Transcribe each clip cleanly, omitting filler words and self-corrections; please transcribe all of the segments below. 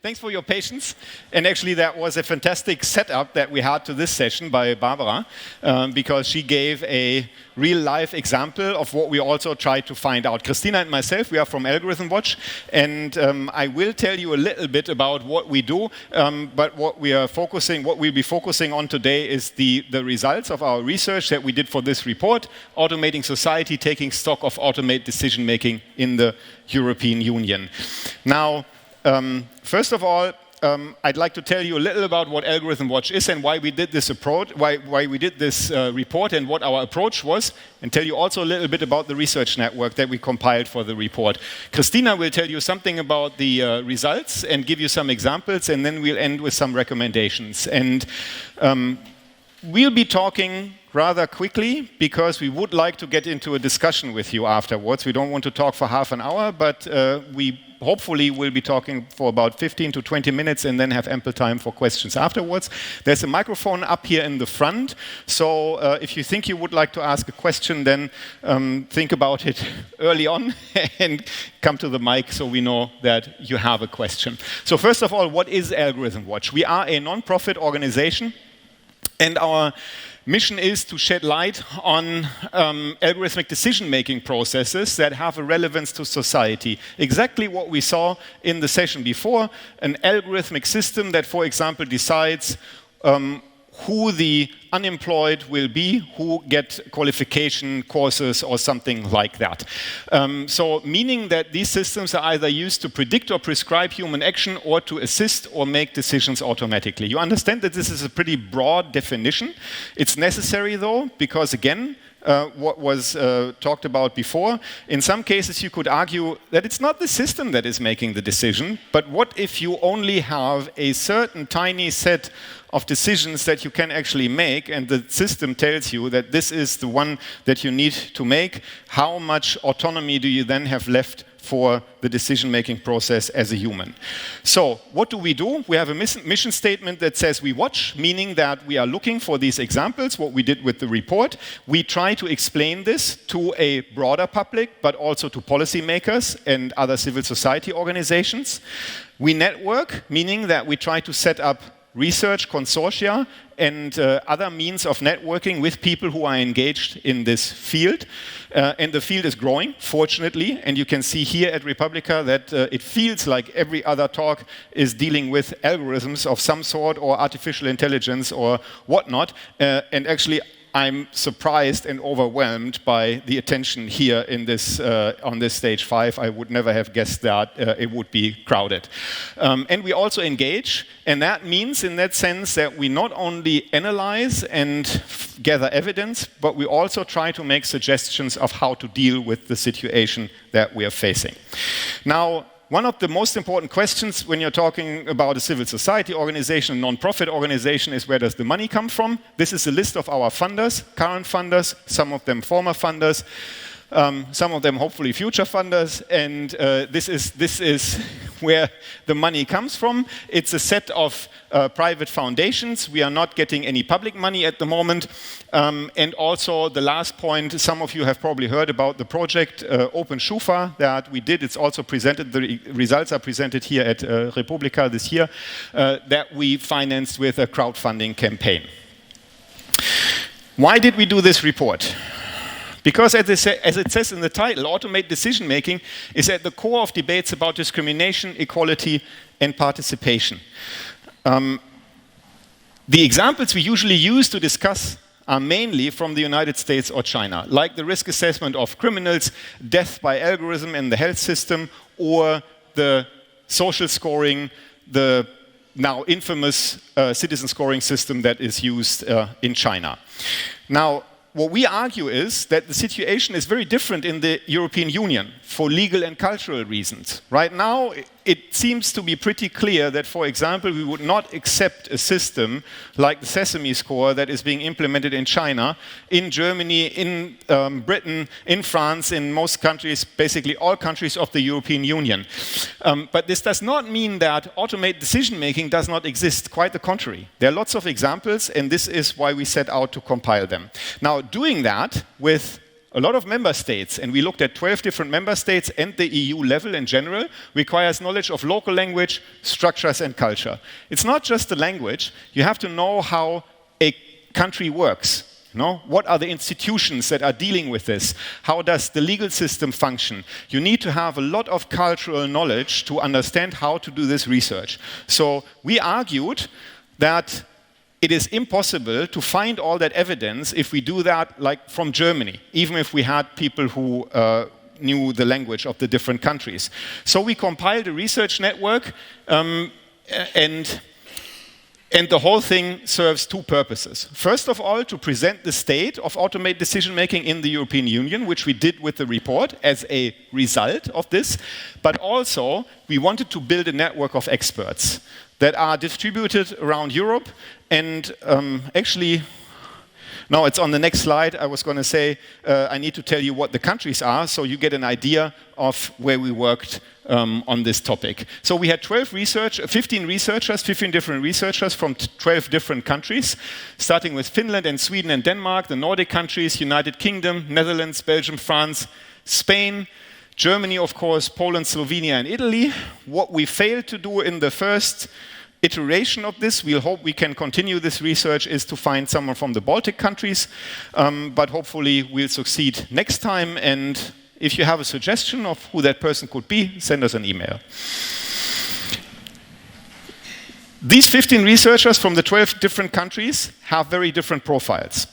Thanks for your patience. And actually, that was a fantastic setup that we had to this session by Barbara, because she gave a real-life example of what we also tried to find out. Kristina and myself, we are from AlgorithmWatch, and I will tell you a little bit about what we do, but what we'll be focusing on today is the results of our research that we did for this report, Automating Society, Taking Stock of Automated Decision-Making in the European Union. Now, first of all, I'd like to tell you a little about what AlgorithmWatch is and why we did this approach, why we did this report and what our approach was, and tell you also a little bit about the research network that we compiled for the report. Kristina will tell you something about the results and give you some examples, and then we'll end with some recommendations. And we'll be talking rather quickly because we would like to get into a discussion with you afterwards. We don't want to talk for half an hour, but we hopefully we'll be talking for about 15 to 20 minutes and then have ample time for questions afterwards. There's a microphone up here in the front, so if you think you would like to ask a question, then think about it early on and come to the mic so we know that you have a question. So first of all, what is AlgorithmWatch? We are a non-profit organization, and our mission is to shed light on algorithmic decision-making processes that have a relevance to society. Exactly what we saw in the session before, an algorithmic system that, for example, decides who the unemployed will be, who get qualification courses or something like that. So meaning that these systems are either used to predict or prescribe human action or to assist or make decisions automatically. You understand that this is a pretty broad definition. It's necessary though, because again, what was talked about before, in some cases you could argue that it's not the system that is making the decision, but what if you only have a certain tiny set of decisions that you can actually make, and the system tells you that this is the one that you need to make? How much autonomy do you then have left for the decision-making process as a human? So what do? We have a mission statement that says we watch, meaning that we are looking for these examples, what we did with the report. We try to explain this to a broader public, but also to policymakers and other civil society organizations. We network, meaning that we try to set up research consortia and other means of networking with people who are engaged in this field. And the field is growing, fortunately, and you can see here at Republica that it feels like every other talk is dealing with algorithms of some sort or artificial intelligence or whatnot. And actually, I'm surprised and overwhelmed by the attention here in this, on this stage 5. I would never have guessed that it would be crowded. And we also engage, and that means in that sense that we not only analyze and gather evidence, but we also try to make suggestions of how to deal with the situation that we are facing. Now, one of the most important questions when you're talking about a civil society organization, a non-profit organization, is where does the money come from? This is a list of our funders, current funders, some of them former funders, some of them hopefully future funders, and this is where the money comes from. It's a set of private foundations. We are not getting any public money at the moment. And also the last point, some of you have probably heard about the project Open Schufa that we did. It's also presented, the results are presented here at Republica this year, that we financed with a crowdfunding campaign. Why did we do this report? Because as it says in the title, automated decision-making is at the core of debates about discrimination, equality, and participation. The examples we usually use to discuss are mainly from the United States or China, like the risk assessment of criminals, death by algorithm in the health system, or the social scoring, the now infamous citizen scoring system that is used in China. Now, what we argue is that the situation is very different in the European Union for legal and cultural reasons. Right now, it seems to be pretty clear that, for example, we would not accept a system like the Sesame score that is being implemented in China, in Germany, in Britain, in France, in most countries, basically all countries of the European Union. But this does not mean that automated decision-making does not exist. Quite the contrary. There are lots of examples, and this is why we set out to compile them. Now, doing that with a lot of member states, and we looked at 12 different member states and the EU level in general, requires knowledge of local language, structures, and culture. It's not just the language. You have to know how a country works. What are the institutions that are dealing with this? How does the legal system function? You need to have a lot of cultural knowledge to understand how to do this research. So we argued that it is impossible to find all that evidence if we do that like from Germany, even if we had people who knew the language of the different countries. So we compiled a research network, and the whole thing serves two purposes. First of all, to present the state of automated decision-making in the European Union, which we did with the report as a result of this. But also, we wanted to build a network of experts that are distributed around Europe. And actually, now it's on the next slide. I was going to say, I need to tell you what the countries are, so you get an idea of where we worked on this topic. So we had 15 different researchers from 12 different countries, starting with Finland and Sweden and Denmark, the Nordic countries, United Kingdom, Netherlands, Belgium, France, Spain, Germany, of course, Poland, Slovenia, and Italy. What we failed to do in the first iteration of this, we hope we can continue this research, is to find someone from the Baltic countries, but hopefully we'll succeed next time. And if you have a suggestion of who that person could be, send us an email. These 15 researchers from the 12 different countries have very different profiles.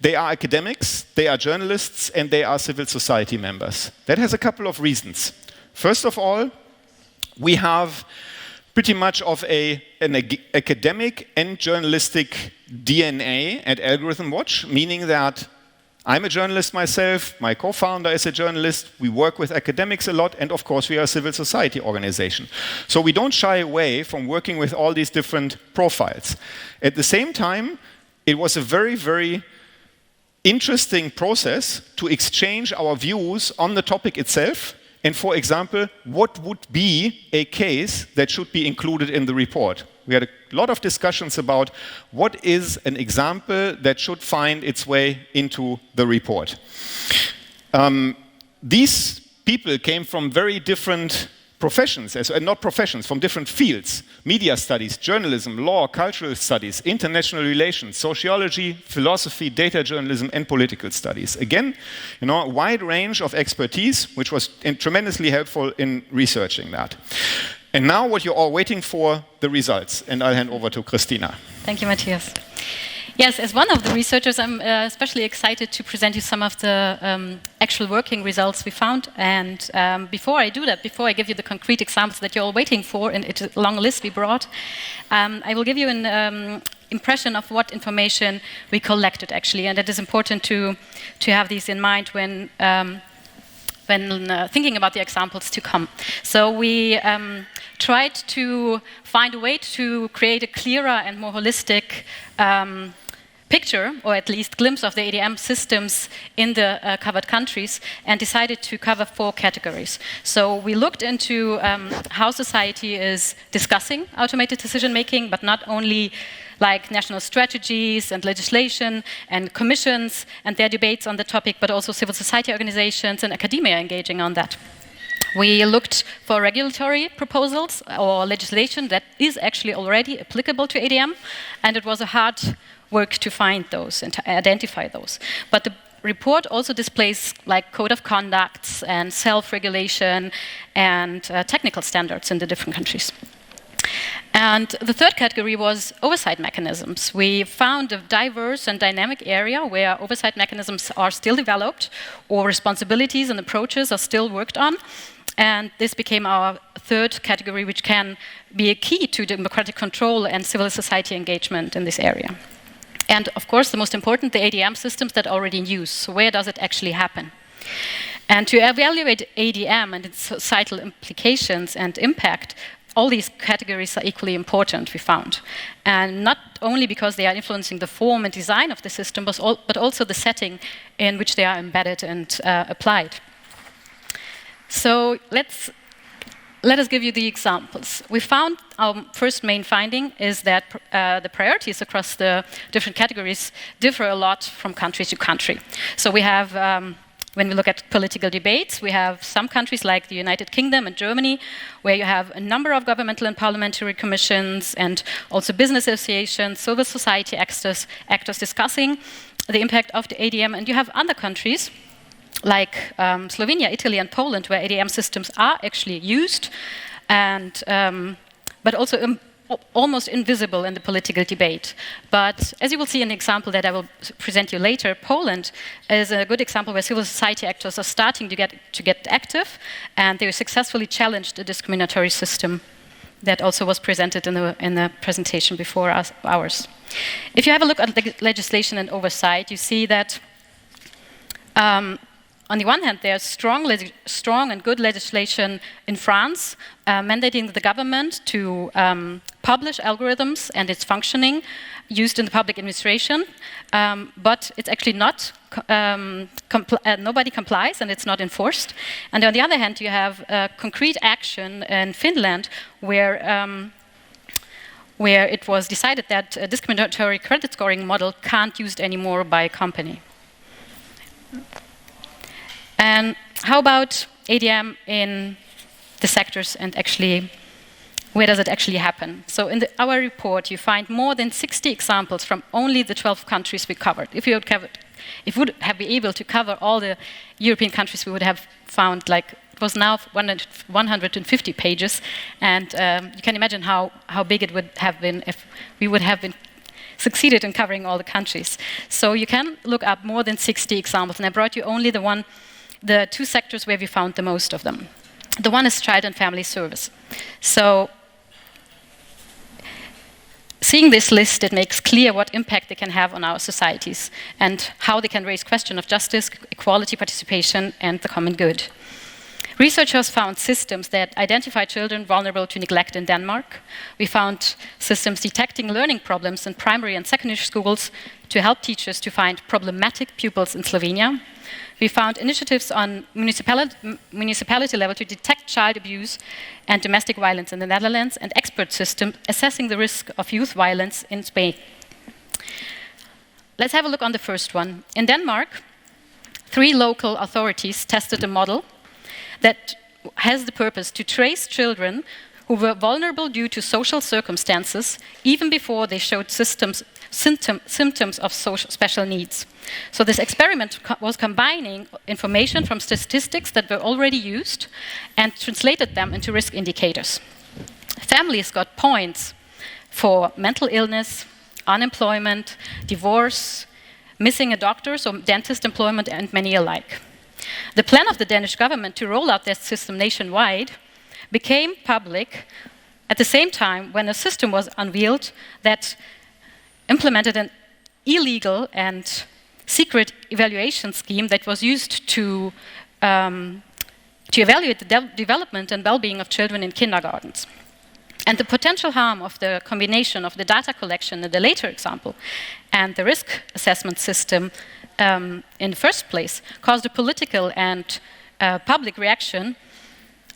They are academics, they are journalists, and they are civil society members. That has a couple of reasons. First of all, we have pretty much of an academic and journalistic DNA at AlgorithmWatch, meaning that I'm a journalist myself, my co-founder is a journalist, we work with academics a lot, and of course we are a civil society organization. So we don't shy away from working with all these different profiles. At the same time, it was a very, very interesting process to exchange our views on the topic itself. And for example, what would be a case that should be included in the report? We had a lot of discussions about what is an example that should find its way into the report. These people came from very different professions, not professions, from different fields: media studies, journalism, law, cultural studies, international relations, sociology, philosophy, data journalism, and political studies. Again, a wide range of expertise, which was tremendously helpful in researching that. And now what you're all waiting for, the results. And I'll hand over to Kristina. Thank you, Matthias. Yes, as one of the researchers, I'm especially excited to present you some of the actual working results we found. And before I do that, before I give you the concrete examples that you're all waiting for, and it's a long list we brought, I will give you an impression of what information we collected, actually. And it is important to have these in mind when thinking about the examples to come. So we tried to find a way to create a clearer and more holistic picture, or at least glimpse, of the ADM systems in the covered countries, and decided to cover 4 categories. So we looked into how society is discussing automated decision making, but not only like national strategies and legislation and commissions and their debates on the topic, but also civil society organizations and academia engaging on that. We looked for regulatory proposals or legislation that is actually already applicable to ADM, and it was a hard work to find those and to identify those. But the report also displays like code of conducts and self-regulation and technical standards in the different countries. And the third category was oversight mechanisms. We found a diverse and dynamic area where oversight mechanisms are still developed, or responsibilities and approaches are still worked on. And this became our third category, which can be a key to democratic control and civil society engagement in this area. And of course, the most important, the ADM systems that are already in use. So where does it actually happen? And to evaluate ADM and its societal implications and impact, all these categories are equally important, we found. And not only because they are influencing the form and design of the system, but also the setting in which they are embedded and applied. So let us give you the examples. We found our first main finding is that the priorities across the different categories differ a lot from country to country. So we have, when we look at political debates, we have some countries like the United Kingdom and Germany, where you have a number of governmental and parliamentary commissions and also business associations, civil society actors discussing the impact of the ADM. And you have other countries like Slovenia, Italy, and Poland, where ADM systems are actually used, and but also almost invisible in the political debate. But as you will see in the example that I will present you later, Poland is a good example where civil society actors are starting to get active, and they successfully challenged the discriminatory system that also was presented in the presentation before ours. If you have a look at legislation and oversight, you see that on the one hand, there's strong and good legislation in France mandating the government to publish algorithms and its functioning used in the public administration, but it's actually not, nobody complies and it's not enforced. And on the other hand, you have concrete action in Finland where it was decided that a discriminatory credit scoring model can't be used anymore by a company. And how about ADM in the sectors and actually, where does it actually happen? So in our report, you find more than 60 examples from only the 12 countries we covered. If we would have been able to cover all the European countries, we would have found like, it was now 150 pages. And you can imagine how big it would have been if we would have been succeeded in covering all the countries. So you can look up more than 60 examples. And I brought you only the two sectors where we found the most of them. The one is child and family service. So seeing this list, it makes clear what impact they can have on our societies and how they can raise question of justice, equality, participation, and the common good. Researchers found systems that identify children vulnerable to neglect in Denmark. We found systems detecting learning problems in primary and secondary schools to help teachers to find problematic pupils in Slovenia. We found initiatives on municipality level to detect child abuse and domestic violence in the Netherlands, and expert systems assessing the risk of youth violence in Spain. Let's have a look on the first one. In Denmark, 3 local authorities tested a model that has the purpose to trace children who were vulnerable due to social circumstances even before they showed symptoms of special needs. So this experiment was combining information from statistics that were already used and translated them into risk indicators. Families got points for mental illness, unemployment, divorce, missing a doctor, so dentist employment, and many alike. The plan of the Danish government to roll out that system nationwide became public at the same time when a system was unveiled that implemented an illegal and secret evaluation scheme that was used to evaluate the development and well-being of children in kindergartens. And the potential harm of the combination of the data collection in the later example and the risk assessment system in the first place caused a political and public reaction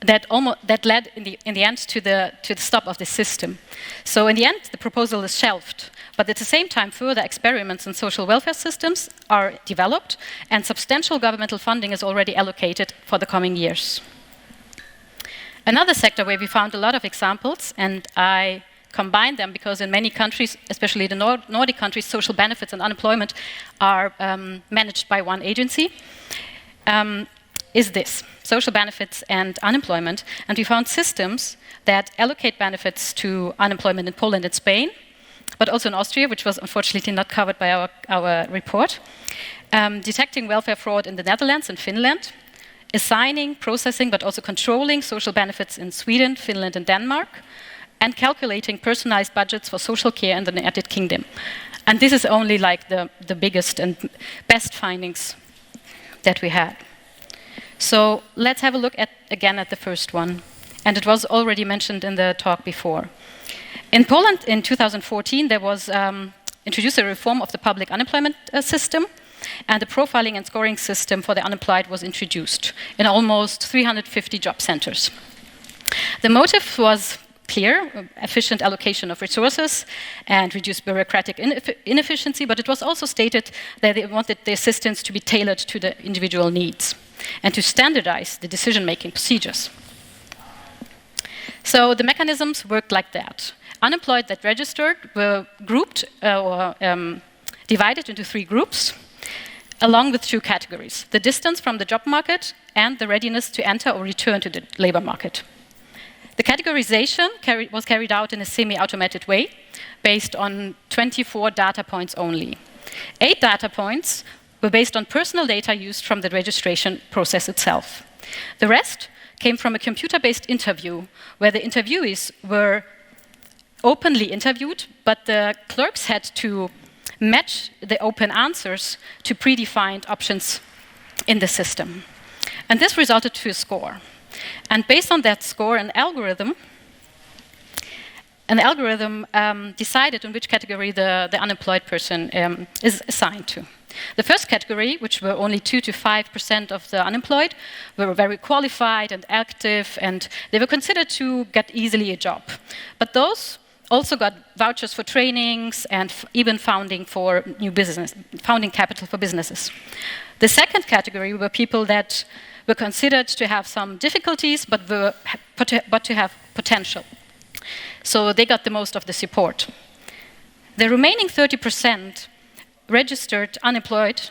that led in the end to the stop of the system. So in the end, the proposal is shelved. But at the same time, further experiments in social welfare systems are developed, and substantial governmental funding is already allocated for the coming years. Another sector where we found a lot of examples, and I combined them because in many countries, especially the Nordic countries, social benefits and unemployment are managed by one agency, is this, social benefits and unemployment. And we found systems that allocate benefits to unemployment in Poland and Spain, but also in Austria, which was unfortunately not covered by our report, detecting welfare fraud in the Netherlands and Finland, assigning, processing, but also controlling social benefits in Sweden, Finland, and Denmark, and calculating personalized budgets for social care in the United Kingdom. And this is only like the biggest and best findings that we had. So let's have a look again at the first one. And it was already mentioned in the talk before. In Poland, in 2014, there was introduced a reform of the public unemployment system, and the profiling and scoring system for the unemployed was introduced in almost 350 job centers. The motive was clear: efficient allocation of resources and reduced bureaucratic inefficiency, but it was also stated that they wanted the assistance to be tailored to the individual needs and to standardize the decision-making procedures. So the mechanisms worked like that. Unemployed that registered were grouped or divided into 3 groups, along with 2 categories: the distance from the job market and the readiness to enter or return to the labor market. The categorization was carried out in a semi-automated way, based on 24 data points only. 8 data points were based on personal data used from the registration process itself. The rest came from a computer-based interview, where the interviewees were openly interviewed, but the clerks had to match the open answers to predefined options in the system. And this resulted to a score. And based on that score, an algorithm decided on which category the unemployed person is assigned to. The first category, which were only 2 to 5% of the unemployed, were very qualified and active, and they were considered to get easily a job. But those also got vouchers for trainings and even founding capital for businesses. The second category were people that were considered to have some difficulties, but to have potential. So they got the most of the support. The remaining 30% registered unemployed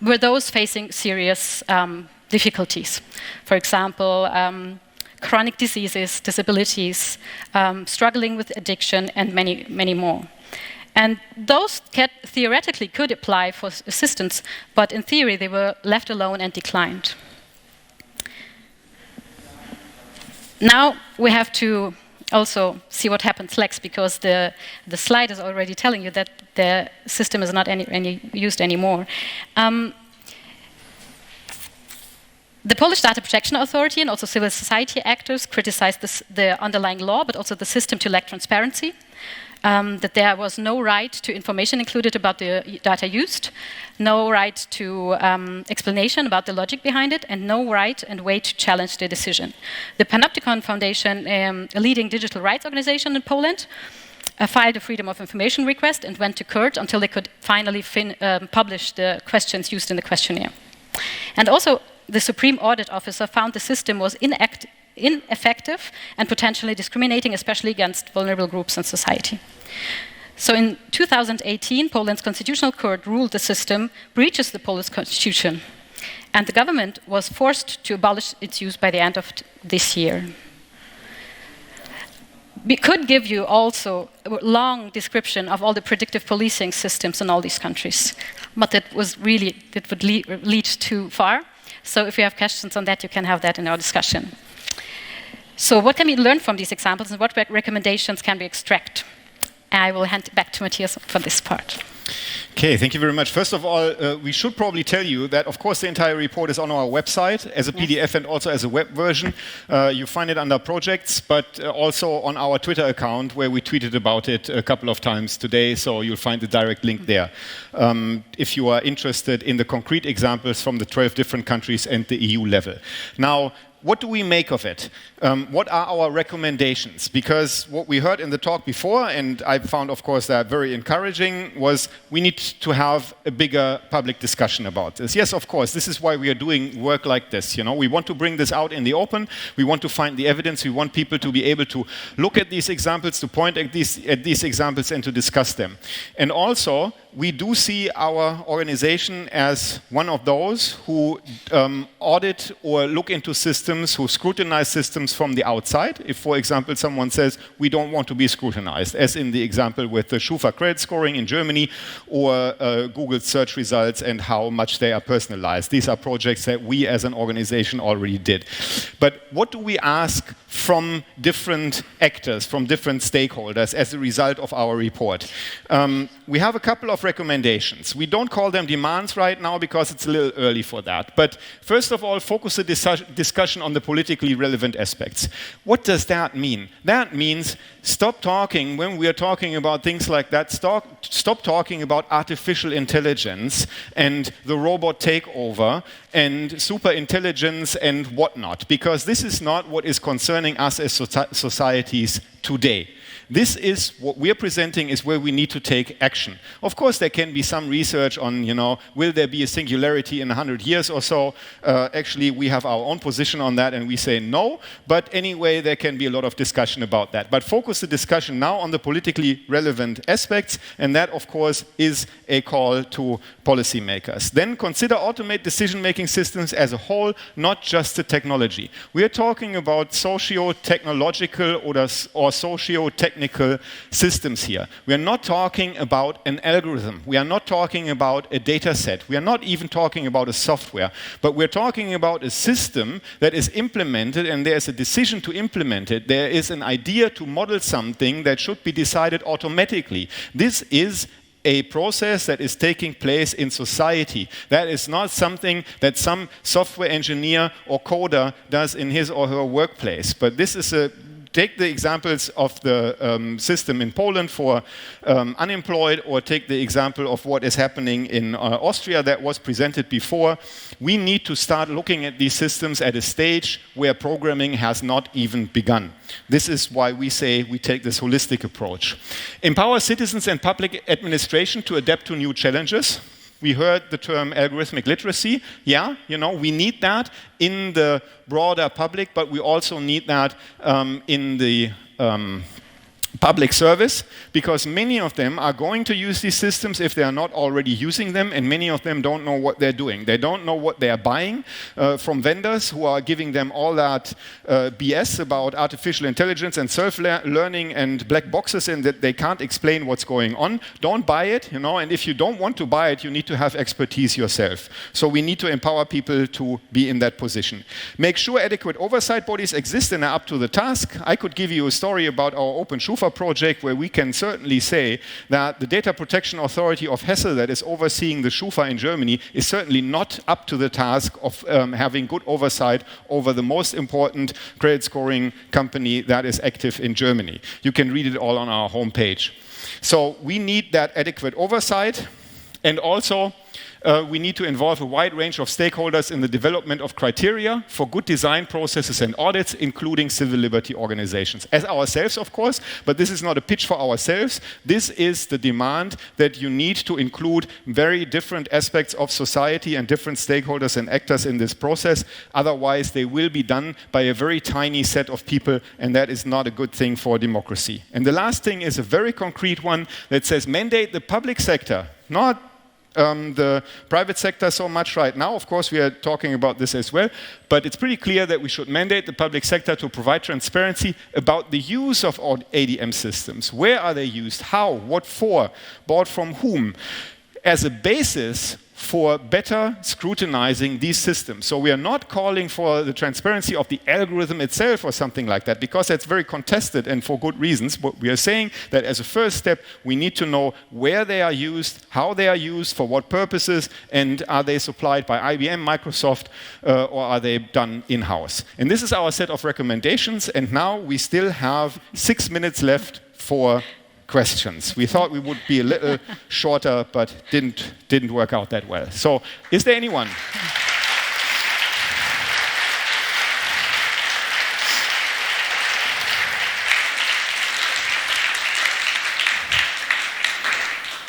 were those facing serious difficulties. For example, chronic diseases, disabilities, struggling with addiction, and many, many more. And those theoretically could apply for assistance, but in theory they were left alone and declined. Now we have to also see what happens next, because the slide is already telling you that the system is not used anymore. The Polish Data Protection Authority and also civil society actors criticized the underlying law, but also the system to lack transparency, that there was no right to information included about the data used, no right to explanation about the logic behind it, and no right and way to challenge the decision. The Panoptykon Foundation, a leading digital rights organization in Poland, filed a Freedom of Information request and went to court until they could finally publish the questions used in the questionnaire. And also, the Supreme Audit Officer found the system was ineffective and potentially discriminating, especially against vulnerable groups in society. So in 2018, Poland's Constitutional Court ruled the system breaches the Polish constitution, and the government was forced to abolish its use by the end of this year. We could give you also a long description of all the predictive policing systems in all these countries, but it would lead too far. So if you have questions on that, you can have that in our discussion. So what can we learn from these examples, and what recommendations can we extract? I will hand it back to Matthias for this part. Okay, thank you very much. First of all, we should probably tell you that, of course, the entire report is on our website as a PDF and also as a web version. You find it under projects, but also on our Twitter account, where we tweeted about it a couple of times today, so you'll find the direct link there. If you are interested in the concrete examples from the 12 different countries and the EU level. Now, what do we make of it? What are our recommendations? Because what we heard in the talk before, and I found, of course, that very encouraging, was we need to have a bigger public discussion about this. Yes, of course, this is why we are doing work like this. You know, we want to bring this out in the open. We want to find the evidence. We want people to be able to look at these examples, to point at these examples, and to discuss them. And also, we do see our organization as one of those who audit or look into systems, who scrutinize systems from the outside. If, for example, someone says, we don't want to be scrutinized, as in the example with the Schufa credit scoring in Germany, or Google search results and how much they are personalized. These are projects that we as an organization already did. But what do we ask from different actors, from different stakeholders as a result of our report. We have a couple of recommendations. We don't call them demands right now because it's a little early for that. But first of all, focus the discussion on the politically relevant aspects. What does that mean? That means stop talking when we are talking about things like that. Stop talking about artificial intelligence and the robot takeover and super intelligence and whatnot, because this is not what is concerning us as societies today. This is what we're presenting is where we need to take action. Of course, there can be some research on, will there be a singularity in 100 years or so? Actually, we have our own position on that and we say no. But anyway, there can be a lot of discussion about that. But focus the discussion now on the politically relevant aspects. And that, of course, is a call to policymakers. Then consider automate decision-making systems as a whole, not just the technology. We are talking about socio-technological or socio-technical systems here. We are not talking about an algorithm. We are not talking about a data set. We are not even talking about a software. But we're talking about a system that is implemented, and there's a decision to implement it. There is an idea to model something that should be decided automatically. This is a process that is taking place in society. That is not something that some software engineer or coder does in his or her workplace. But this is take the examples of the system in Poland for unemployed, or take the example of what is happening in Austria that was presented before. We need to start looking at these systems at a stage where programming has not even begun. This is why we say we take this holistic approach. Empower citizens and public administration to adapt to new challenges. We heard the term algorithmic literacy. Yeah, we need that in the broader public, but we also need that in the public service, because many of them are going to use these systems if they are not already using them, and many of them don't know what they're doing. They don't know what they are buying from vendors who are giving them all that BS about artificial intelligence and self-learning and black boxes, and that they can't explain what's going on. Don't buy it, and if you don't want to buy it, you need to have expertise yourself. So we need to empower people to be in that position. Make sure adequate oversight bodies exist and are up to the task. I could give you a story about our Open Schufa project, where we can certainly say that the Data Protection Authority of Hesse, that is overseeing the Schufa in Germany, is certainly not up to the task of having good oversight over the most important credit scoring company that is active in Germany. You can read it all on our homepage. So we need that adequate oversight, and also we need to involve a wide range of stakeholders in the development of criteria for good design processes and audits, including civil liberty organizations. As ourselves, of course, but this is not a pitch for ourselves. This is the demand that you need to include very different aspects of society and different stakeholders and actors in this process. Otherwise, they will be done by a very tiny set of people, and that is not a good thing for democracy. And the last thing is a very concrete one that says mandate the public sector, not the private sector so much right now. Of course, we are talking about this as well, but it's pretty clear that we should mandate the public sector to provide transparency about the use of ADM systems. Where are they used? How? What for? Bought from whom? As a basis for better scrutinizing these systems. So we are not calling for the transparency of the algorithm itself or something like that, because that's very contested and for good reasons. But we are saying that as a first step, we need to know where they are used, how they are used, for what purposes, and are they supplied by IBM, Microsoft, or are they done in-house. And this is our set of recommendations, and now we still have 6 minutes left for questions. We thought we would be a little shorter, but didn't work out that well. So, is there anyone?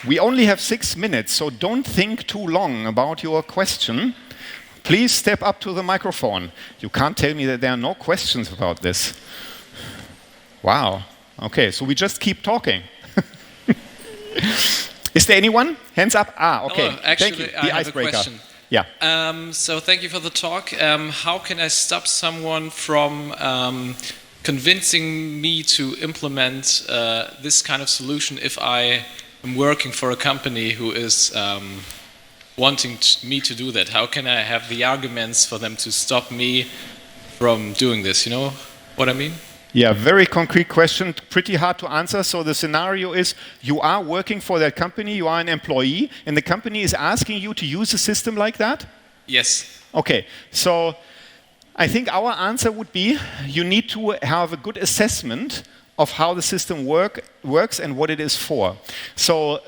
We only have 6 minutes, so don't think too long about your question. Please step up to the microphone. You can't tell me that there are no questions about this. Wow. Okay, so we just keep talking. Is there anyone? Hands up. Okay. Hello. Actually, thank you. I have a question. Yeah. So thank you for the talk. How can I stop someone from convincing me to implement this kind of solution if I am working for a company who is wanting me to do that? How can I have the arguments for them to stop me from doing this, what I mean? Yeah, very concrete question, pretty hard to answer. So the scenario is you are working for that company, you are an employee, and the company is asking you to use a system like that? Yes. Okay, so I think our answer would be you need to have a good assessment of how the system works and what it is for. So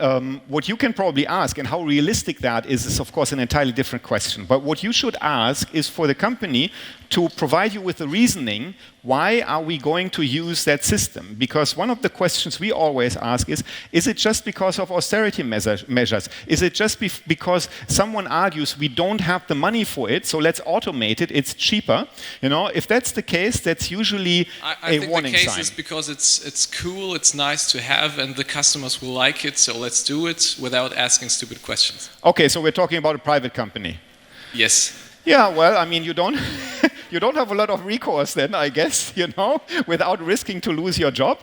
what you can probably ask, and how realistic that is of course an entirely different question. But what you should ask is for the company to provide you with the reasoning, why are we going to use that system? Because one of the questions we always ask is it just because of austerity measures? Is it just because someone argues we don't have the money for it, so let's automate it, it's cheaper? You know, if that's the case, that's usually a warning sign. I think the case is because it's cool, it's nice to have, and the customers will like it, so let's do it without asking stupid questions. Okay, so we're talking about a private company. Yes. Yeah, well, I mean, you don't have a lot of recourse then, I guess, you know, without risking to lose your job.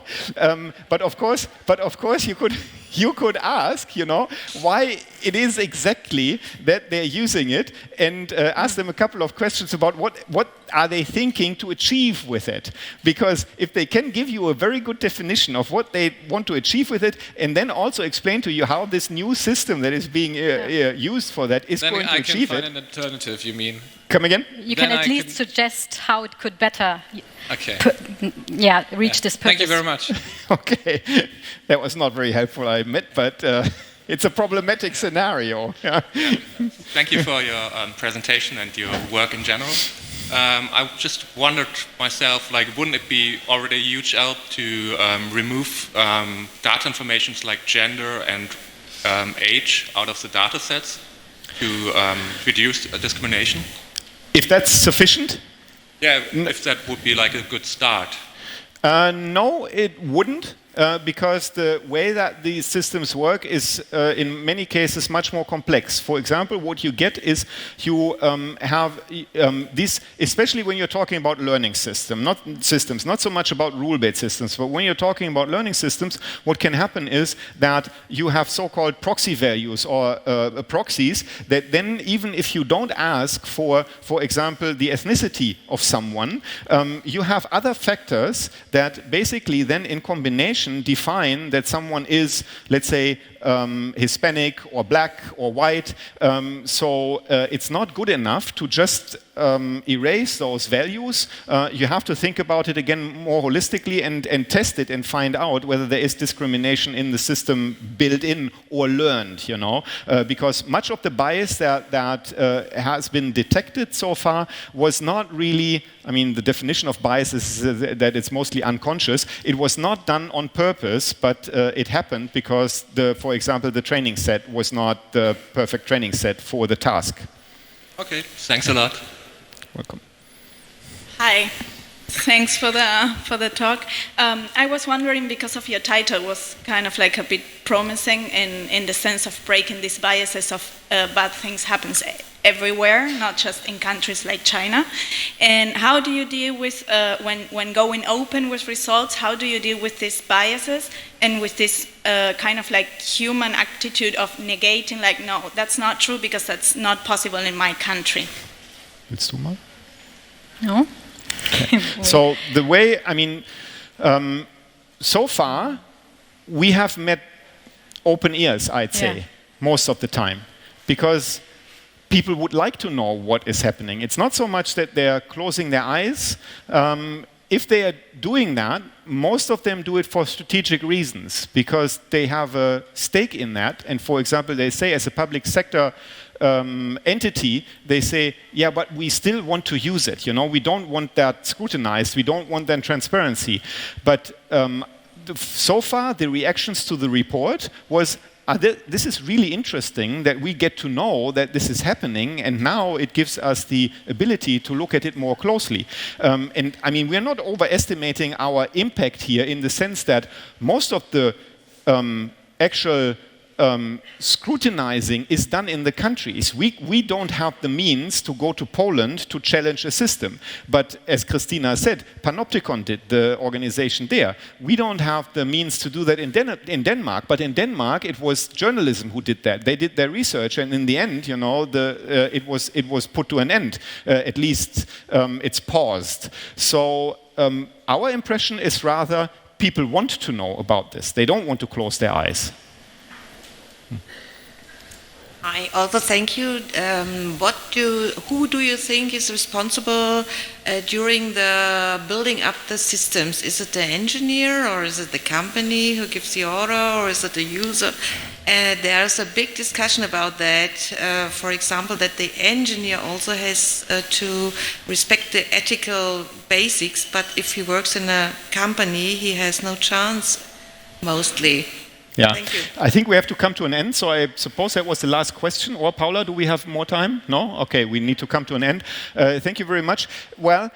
But of course, you could ask, you know, why it is exactly that they're using it, and ask them a couple of questions about what are they thinking to achieve with it. Because if they can give you a very good definition of what they want to achieve with it, and then also explain to you how this new system that is being used for that is going to achieve it. Then I can find an alternative, you mean? Come again? You can at least suggest how it could better reach this purpose. Thank you very much. Okay, that was not very helpful, I admit, but it's a problematic scenario. Thank you for your presentation and your work in general. I just wondered myself, like, wouldn't it be already a huge help to remove data informations like gender and age out of the data sets to reduce discrimination? If that's sufficient? Yeah, if that would be like a good start. No, it wouldn't. Because the way that these systems work is, in many cases, much more complex. For example, what you get is you have these, especially when you're talking about learning systems, not so much about rule-based systems, but when you're talking about learning systems, what can happen is that you have so-called proxy values or proxies that then, even if you don't ask for example, the ethnicity of someone, you have other factors that basically then in combination define that someone is, let's say, Hispanic or black or white. So it's not good enough to just erase those values. You have to think about it again more holistically and test it and find out whether there is discrimination in the system built in or learned, you know. Because much of the bias that has been detected so far was not really, I mean, the definition of bias is that it's mostly unconscious. It was not done on purpose, but it happened because, for example, the training set was not the perfect training set for the task. Okay, thanks a lot. Welcome. Hi. Thanks for the talk. I was wondering, because of your title was kind of like a bit promising in the sense of breaking these biases of bad things happens everywhere, not just in countries like China. And how do you deal with, when going open with results, how do you deal with these biases and with this kind of like human attitude of negating, like, no, that's not true because that's not possible in my country? Willst du mal? No? Okay. So the way, I mean, so far we have met open ears, I'd say, most of the time, because people would like to know what is happening. It's not so much that they're closing their eyes. If they are doing that, most of them do it for strategic reasons, because they have a stake in that. And for example, they say, as a public sector entity, they say, yeah, but we still want to use it. You know, we don't want that scrutinized. We don't want that transparency. But so far, the reactions to the report was, this is really interesting that we get to know that this is happening, and now it gives us the ability to look at it more closely. And I mean, we're not overestimating our impact here, in the sense that most of the actual scrutinizing is done in the countries. We don't have the means to go to Poland to challenge a system. But as Kristina said, Panopticon did, the organization there. We don't have the means to do that in Denmark. But in Denmark, it was journalism who did that. They did their research, and in the end, it was put to an end. At least it's paused. So our impression is rather people want to know about this. They don't want to close their eyes. I also thank you. Who do you think is responsible during the building up the systems? Is it the engineer, or is it the company who gives the order, or is it the user? There's a big discussion about that. For example, that the engineer also has to respect the ethical basics, but if he works in a company, he has no chance, mostly. Yeah, thank you. I think we have to come to an end, so I suppose that was the last question. Or Paula, do we have more time? No? Okay, we need to come to an end. Thank you very much. Well,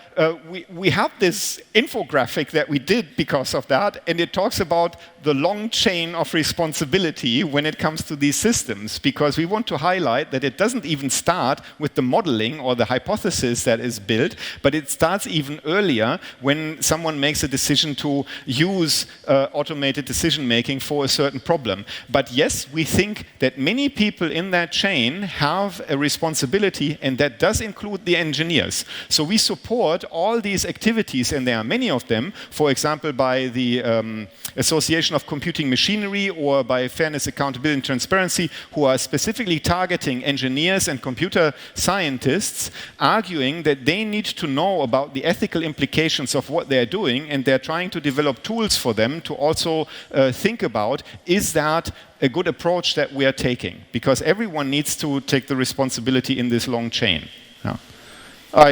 we have this infographic that we did because of that, and it talks about the long chain of responsibility when it comes to these systems, because we want to highlight that it doesn't even start with the modeling or the hypothesis that is built, but it starts even earlier when someone makes a decision to use automated decision-making for a certain problem. But yes, we think that many people in that chain have a responsibility, and that does include the engineers. So we support all these activities, and there are many of them, for example, by the Association of Computing Machinery or by Fairness, Accountability and Transparency, who are specifically targeting engineers and computer scientists, arguing that they need to know about the ethical implications of what they're doing, and they're trying to develop tools for them to also think about, is that a good approach that we are taking? Because everyone needs to take the responsibility in this long chain. Yeah.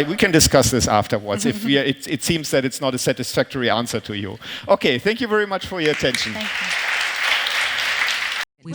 We can discuss this afterwards if it seems that it's not a satisfactory answer to you. Okay, thank you very much for your attention. We